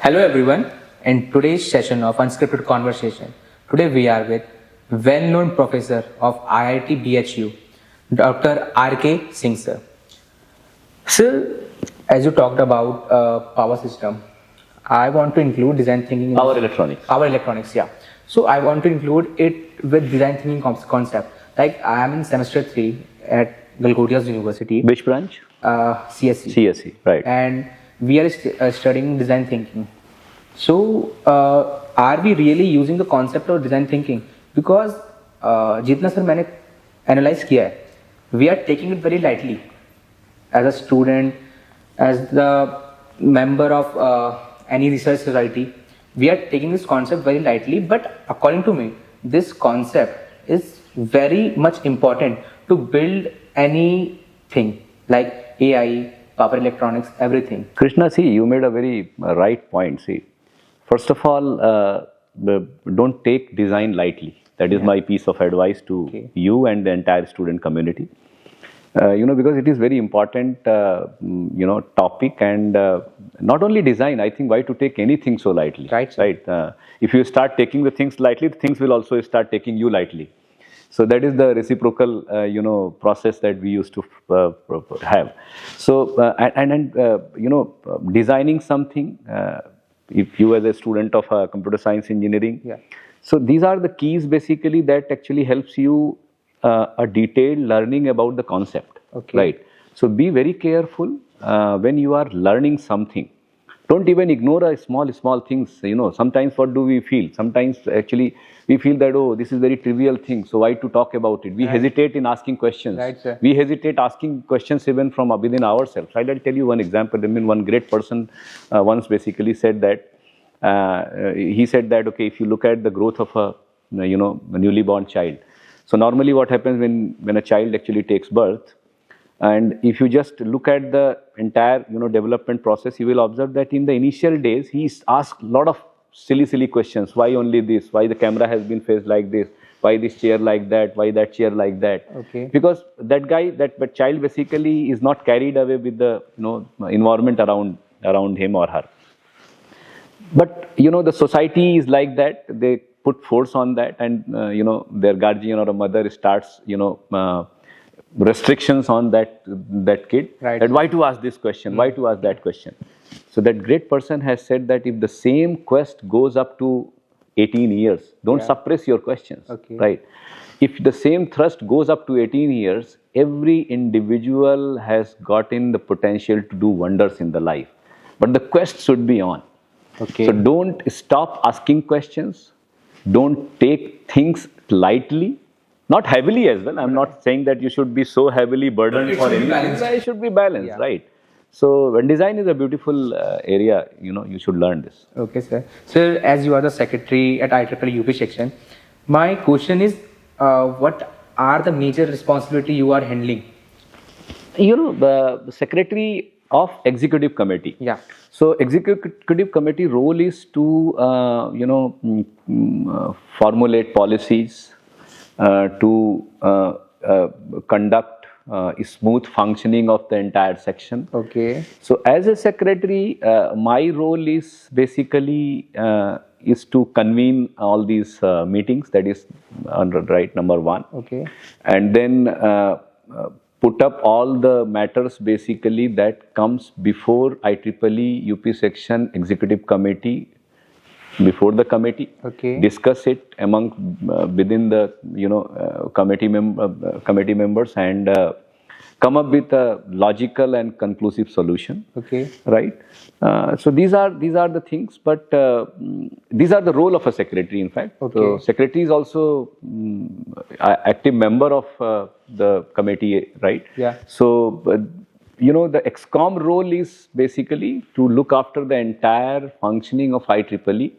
Hello everyone. In today's session of Unscripted Conversation, today we are with well-known professor of IIT BHU, Dr. R.K. Singh sir. Sir, as you talked about power system, I want to include design thinking. Power electronics. Power electronics, yeah. So I want to include it with design thinking concept. Like I am in semester 3 at Galgodias University. Which branch? CSE. CSE, right. And we are studying design thinking. So, are we really using the concept of design thinking? Because जितना sir मैंने analyze किया है, we are taking it very lightly. As a student, as the member of any research society, we are taking this concept very lightly. But according to me, this concept is very much important to build anything like AI, power electronics, everything. Krishna, see, you made a very right point. See, first of all, don't take design lightly. That is my piece of advice to you and the entire student community. Because it is very important, topic, and not only design. I think why to take anything so lightly, Right. If you start taking the things lightly, the things will also start taking you lightly. So that is the reciprocal, process that we used to have. So designing something. If you as a student of computer science engineering, so these are the keys basically that actually helps you a detailed learning about the concept, right? So be very careful when you are learning something. Don't even ignore a small things. Sometimes what do we feel? Sometimes actually we feel that, oh, this is very trivial thing, so why to talk about it? We hesitate in asking questions. Right, sir. We hesitate asking questions even from within ourselves. I'll tell you one example. One great person once basically said that, he said that, okay, if you look at the growth of a newly born child. So normally what happens when a child actually takes birth, and if you just look at the entire development process, you will observe that in the initial days he asks a lot of silly questions. Why only this? Why the camera has been faced like this? Why this chair like that? Why that chair like that? Because that child basically is not carried away with the environment around him or her. But the society is like that. They put force on that, and their guardian or a mother starts restrictions on that kid. Right. That why to ask this question? Why to ask that question? So that great person has said that if the same quest goes up to 18 years, don't suppress your questions. Right? If the same thrust goes up to 18 years, every individual has gotten the potential to do wonders in the life. But the quest should be on. So don't stop asking questions. Don't take things lightly. Not heavily as well. I'm not saying that you should be so heavily burdened for anything. It should be balanced, right? So when design is a beautiful area, you should learn this. Okay, sir. Sir, as you are the secretary at IEEE UP section, my question is, what are the major responsibility you are handling? The secretary of executive committee. Yeah. So executive committee role is to formulate policies, to conduct smooth functioning of the entire section. So as a secretary, my role is basically is to convene all these meetings. That is number one. And then put up all the matters basically that comes before IEEE UP section executive committee, before the committee, discuss it among within the committee members, and come up with a logical and conclusive solution. Right. So these are the things, but these are the role of a secretary. In fact, so secretary is also active member of the committee, right? So the ExCom role is basically to look after the entire functioning of IEEE,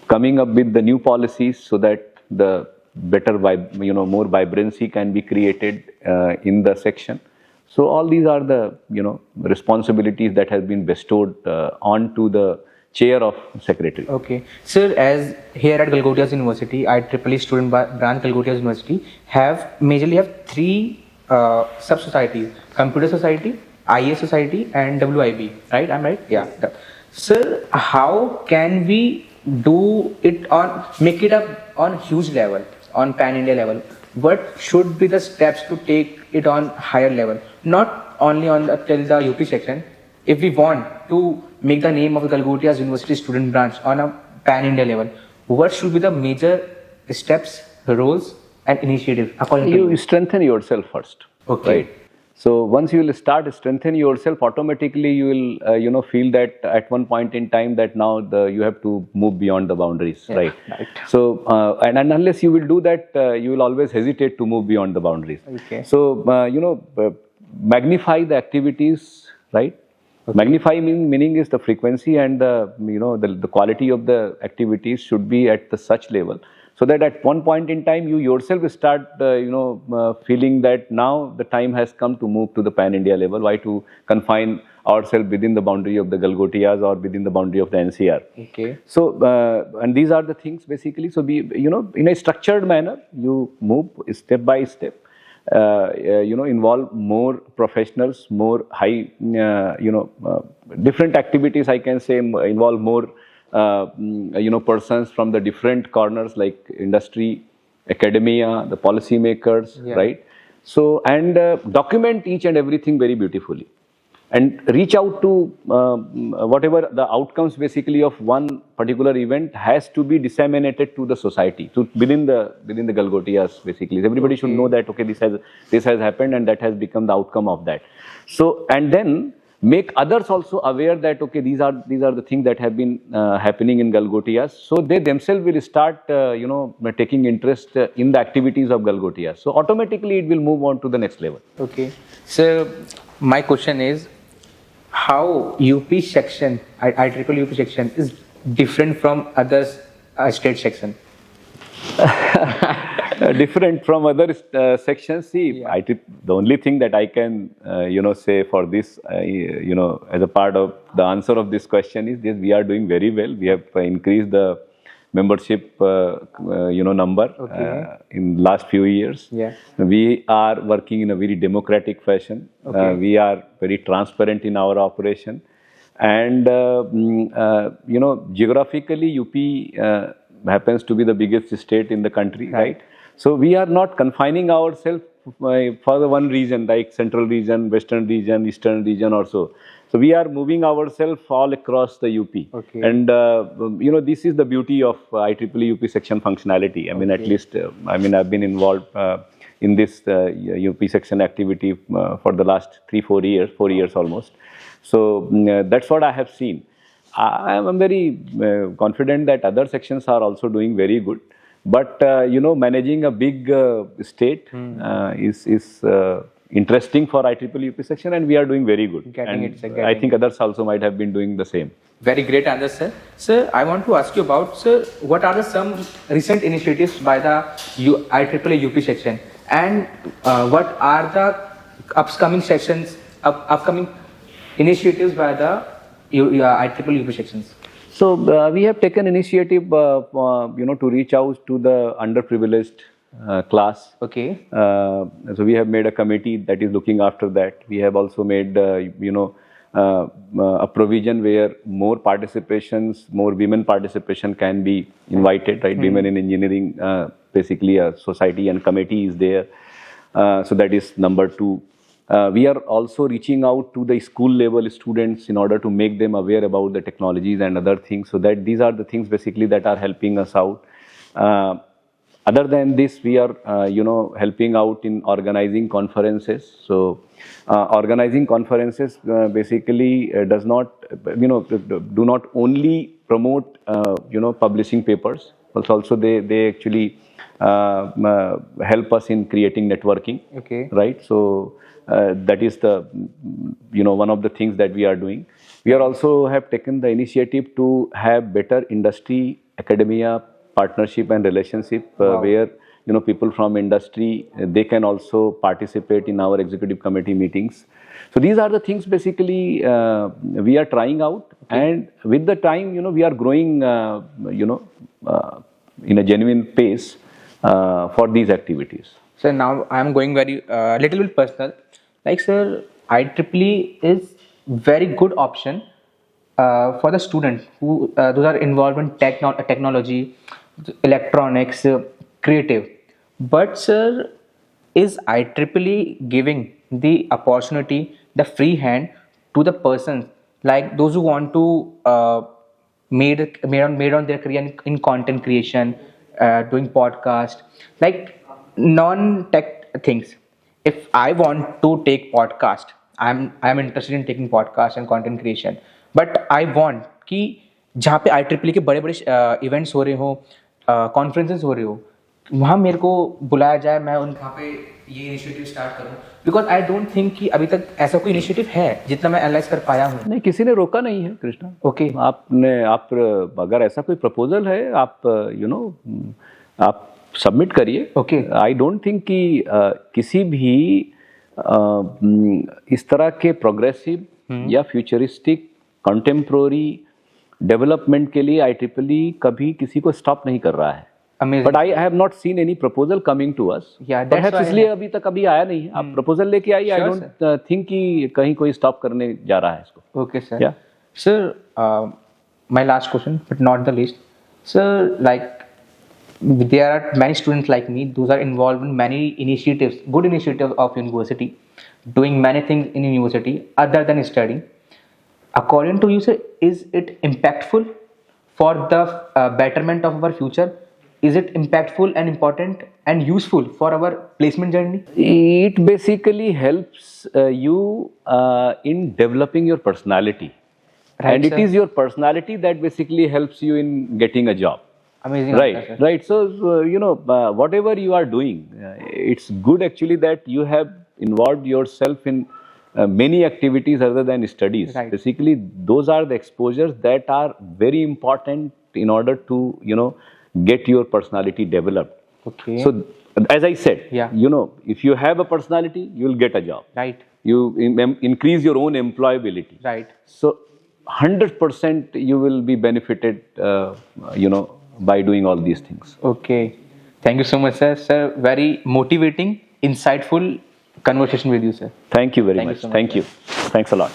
coming up with the new policies so that the better more vibrancy can be created in the section. So all these are the responsibilities that have been bestowed onto the chair of secretary. Sir, as here at Galgodias University, IEEE student branch Galgodias University majorly have three sub-societies: Computer Society, IA Society, and WIB. Right? I'm right? Yeah. Sir, how can we do it on make it up on huge level, on pan India level? What should be the steps to take it on higher level? Not only on the, till the UP section. If we want to make the name of Galgotia's University student branch on a pan India level, what should be the major steps, roles, and initiatives according to You strengthen yourself first. Okay. Right. So once you will start strengthen yourself, automatically you will feel that at one point in time that now you have to move beyond the boundaries. Yeah, right. right. So and unless you will do that, you will always hesitate to move beyond the boundaries. Okay. So magnify the activities. Right. Okay. Magnify meaning is the frequency and the quality of the activities should be at the such level, so that at one point in time you yourself start feeling that now the time has come to move to the pan India level. Why to confine ourselves within the boundary of the Galgotias or within the boundary of the NCR? Okay. So and these are the things basically. So be in a structured manner you move step by step. Involve more professionals, more high, different activities. I can say involve more, persons from the different corners like industry, academia, the policymakers, Yeah. right? So and document each and everything very beautifully, and reach out to whatever the outcomes basically of one particular event has to be disseminated to the society, to within the Galgotias basically. Everybody should know that okay, this has happened and that has become the outcome of that. So and then make others also aware that okay, these are the things that have been happening in Galgotias. So they themselves will start taking interest in the activities of Galgotias. So automatically it will move on to the next level. Okay. So my question is, how UP section, IEEE UP section is different from others state section? Different from other sections. See, Yeah. the only thing that I can say for this, as a part of the answer of this question is this: we are doing very well. We have increased the membership number in last few years. Yeah. We are working in a very democratic fashion. We are very transparent in our operation, and geographically UP happens to be the biggest state in the country, right? So we are not confining ourselves for the one region, like central region, western region, eastern region or so. So we are moving ourselves all across the UP. Okay. And this is the beauty of IEEE UP section functionality. I mean, at least I've been involved in this UP section activity for the last 4 years almost. So that's what I have seen. I am very confident that other sections are also doing very good. But managing a big state is interesting for IEEE UP section, and we are doing very good. I think others also might have been doing the same. Very great answer, sir. Sir, I want to ask you about, sir, what are some recent initiatives by the IEEE UP section, and what are the upcoming initiatives by the IEEE UP sections? So we have taken initiative, to reach out to the underprivileged class. Okay. So we have made a committee that is looking after that. We have also made, a provision where more women participation can be invited, right? Women in engineering, basically a society and committee is there. So that is number 2. We are also reaching out to the school level students in order to make them aware about the technologies and other things. So that these are the things basically that are helping us out. Other than this, we are, helping out in organizing conferences. So organizing conferences basically does not, do not only promote, publishing papers, but also they actually help us in creating networking. Okay. Right. So that is the, one of the things that we are doing. We are also have taken the initiative to have better industry, academia partnership and relationship where people from industry they can also participate in our executive committee meetings. So these are the things basically we are trying out, and with the time we are growing in a genuine pace for these activities. So now I am going very little bit personal. Like, sir, IEEE is very good option for the student who those are involved in technology, electronics, creative. But sir, is IEEE giving the opportunity, the free hand to the persons like those who want to made on their career in content creation, doing podcast, like non-tech things. If I want to take podcast, I'm interested in taking podcast and content creation, but I want कि जहाँ पे IEEE के बड़े बड़े events हो रहे हो, conferences हो रहे हो, वहाँ मेरे को बुलाया जाए, मैं उन वहाँ पे ये इनिशिएटिव स्टार्ट करूँ, बिकॉज आई डोंट थिंक कि अभी तक ऐसा कोई इनिशिएटिव है जितना मैं एनालाइज कर पाया हूँ. नहीं, किसी ने रोका नहीं है कृष्णा. ओके. आप अगर ऐसा कोई प्रपोजल है, आप आप सबमिट करिए. ओके. आई डोंट थिंक कि किसी भी इस तरह के प्रोग्रेसिव या फ्यूचरिस्टिक कंटेम्प्रोरी डेवलपमेंट के लिए IEEE कभी किसी को स्टॉप नहीं कर रहा है. Amazing. But I have not seen any proposal coming to us. Yeah, that's Perhaps why इसलिए अभी तक अभी आया नहीं है. आप प्रपोजल लेके आइए. I don't think कि कहीं कोई स्टॉप करने जा रहा है इसको. Okay, sir. Yeah. Sir, my last question, but not the least. Sir, like there are many students like me, those are involved in many initiatives, good initiatives of university, doing many things in university other than studying. According to you, sir, is it impactful for the betterment of our future? Is it impactful and important and useful for our placement journey? It basically helps you in developing your personality. Right, and sir. It is your personality that basically helps you in getting a job. Amazing. Right, answer, sir. right. So, whatever you are doing, it's good actually that you have involved yourself in many activities other than studies. Right. Basically, those are the exposures that are very important in order to, get your personality developed. Okay. So, as I said, Yeah. If you have a personality, you will get a job. Right. You increase your own employability. Right. So, 100% you will be benefited, by doing all these things. Okay. Thank you so much, sir. Sir, very motivating, insightful conversation with you, sir. Thank you very Thank you much. so much, Thank sir. you. Thanks a lot.